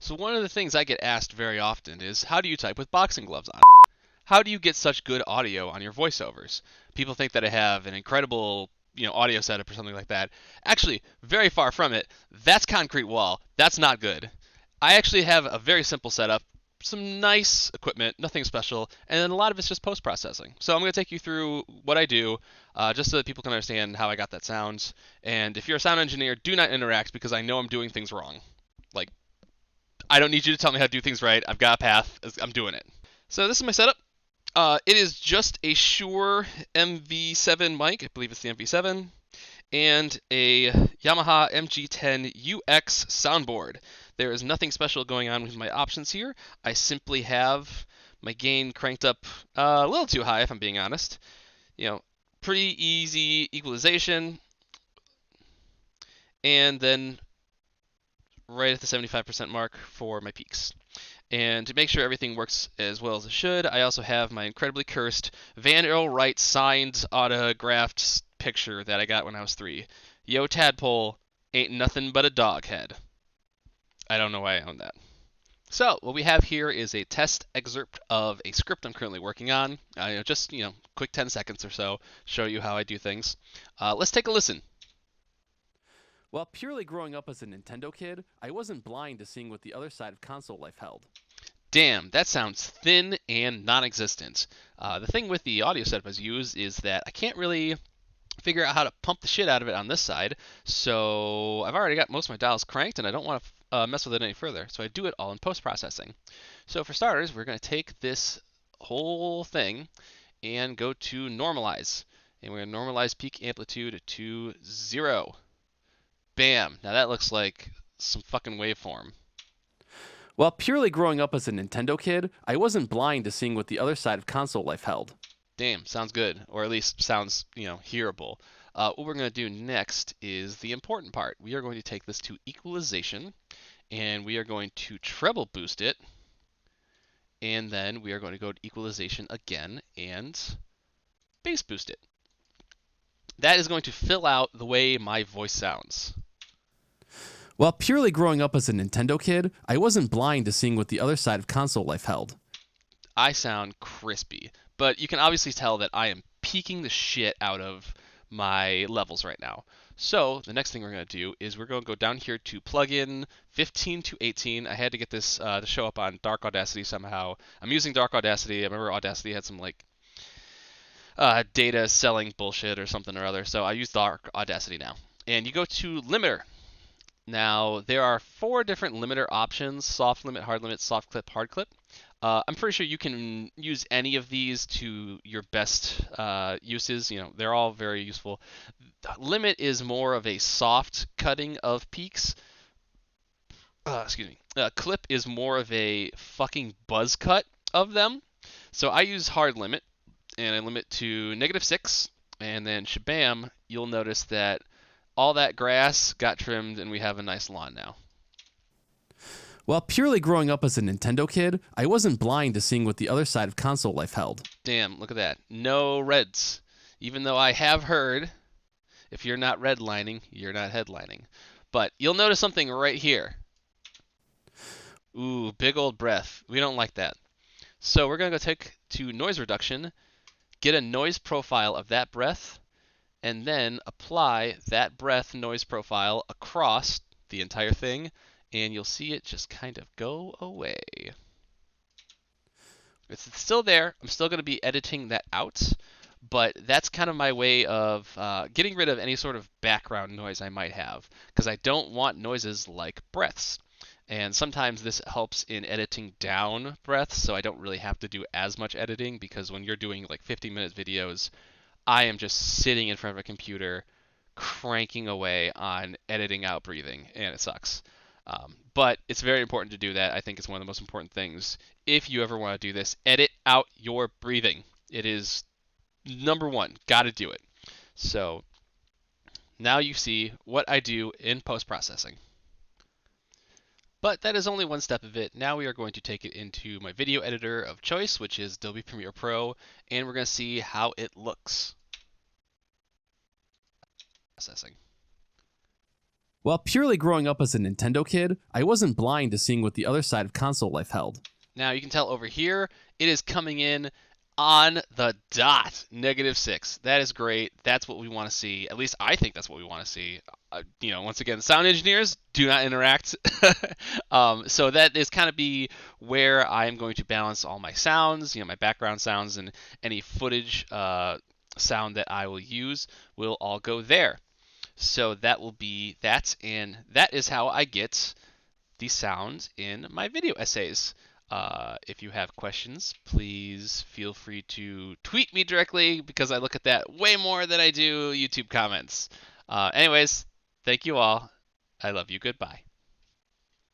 So one of the things I get asked very often is, how do you type with boxing gloves on? How do you get such good audio on your voiceovers? People think that I have an incredible, audio setup or something like that. Actually, very far from it. That's concrete wall. That's not good. I actually have a very simple setup, some nice equipment, nothing special, and then a lot of it's just post processing. So I'm going to take you through what I do, just so that people can understand how I got that sound. And if you're a sound engineer, do not interact because I know I'm doing things wrong. Like, I don't need you to tell me how to do things right. I've got a path. I'm doing it. So this is my setup. It is just a Shure MV7 mic. I believe it's the MV7, and a Yamaha MG10UX soundboard. There is nothing special going on with my options here. I simply have my gain cranked up a little too high, if I'm being honest. You know, pretty easy equalization, and then right at the 75% mark for my peaks. And to make sure everything works as well as it should, I also have my incredibly cursed Van Earl Wright signed autographed picture that I got when I was 3. Yo, tadpole, ain't nothing but a dog head. I don't know why I own that. So what we have here is a test excerpt of a script I'm currently working on. Just quick 10 seconds or so, show you how I do things. Let's take a listen. While purely growing up as a Nintendo kid, I wasn't blind to seeing what the other side of console life held. Damn, that sounds thin and non-existent. The thing with the audio setup I use is that I can't really figure out how to pump the shit out of it on this side, so I've already got most of my dials cranked and I don't want to mess with it any further, so I do it all in post-processing. So for starters, we're going to take this whole thing and go to normalize, and we're going to normalize peak amplitude to 0. Bam! Now that looks like some fucking waveform. While purely growing up as a Nintendo kid, I wasn't blind to seeing what the other side of console life held. Damn, sounds good, or at least sounds, hearable. What we're going to do next is the important part. We are going to take this to equalization, and we are going to treble boost it, and then we are going to go to equalization again and bass boost it. That is going to fill out the way my voice sounds. While purely growing up as a Nintendo kid, I wasn't blind to seeing what the other side of console life held. I sound crispy, but you can obviously tell that I am peaking the shit out of my levels right now. So the next thing we're going to do is we're going to go down here to plugin 15 to 18. I had to get this to show up on Dark Audacity somehow. I'm using Dark Audacity. I remember Audacity had some data selling bullshit or something or other, so I use Dark Audacity now. And you go to limiter. Now, there are 4 different limiter options: soft limit, hard limit, soft clip, hard clip. I'm pretty sure you can use any of these to your best uses. They're all very useful. Limit is more of a soft cutting of peaks. Excuse me. Clip is more of a fucking buzz cut of them. So I use hard limit, and I limit to -6, and then shabam, you'll notice that all that grass got trimmed and we have a nice lawn now. While purely growing up as a Nintendo kid, I wasn't blind to seeing what the other side of console life held. Damn, look at that. No reds. Even though I have heard, if you're not redlining, you're not headlining. But you'll notice something right here. Ooh, big old breath. We don't like that. So we're going to go take to noise reduction, get a noise profile of that breath, and then apply that breath noise profile across the entire thing, and you'll see it just kind of go away. It's still there. I'm still going to be editing that out, but that's kind of my way of getting rid of any sort of background noise I might have, because I don't want noises like breaths. And sometimes this helps in editing down breaths, so I don't really have to do as much editing, because when you're doing like 50-minute videos, I am just sitting in front of a computer cranking away on editing out breathing, and it sucks. But it's very important to do that. I think it's one of the most important things. If you ever want to do this, edit out your breathing. It is number one. Got to do it. So now you see what I do in post-processing. But that is only one step of it. Now we are going to take it into my video editor of choice, which is Adobe Premiere Pro, and we're going to see how it looks. Processing. While purely growing up as a Nintendo kid, I wasn't blind to seeing what the other side of console life held. Now you can tell over here, it is coming in on the dot, -6. That is great. That's what we want to see. At least I think that's what we want to see. Once again, sound engineers do not interact. So that is kind of be where I'm going to balance all my sounds, my background sounds and any footage sound that I will use will all go there. So that will be that, and that is how I get the sound in my video essays. If you have questions, please feel free to tweet me directly because I look at that way more than I do YouTube comments. Anyways, thank you all. I love you. Goodbye.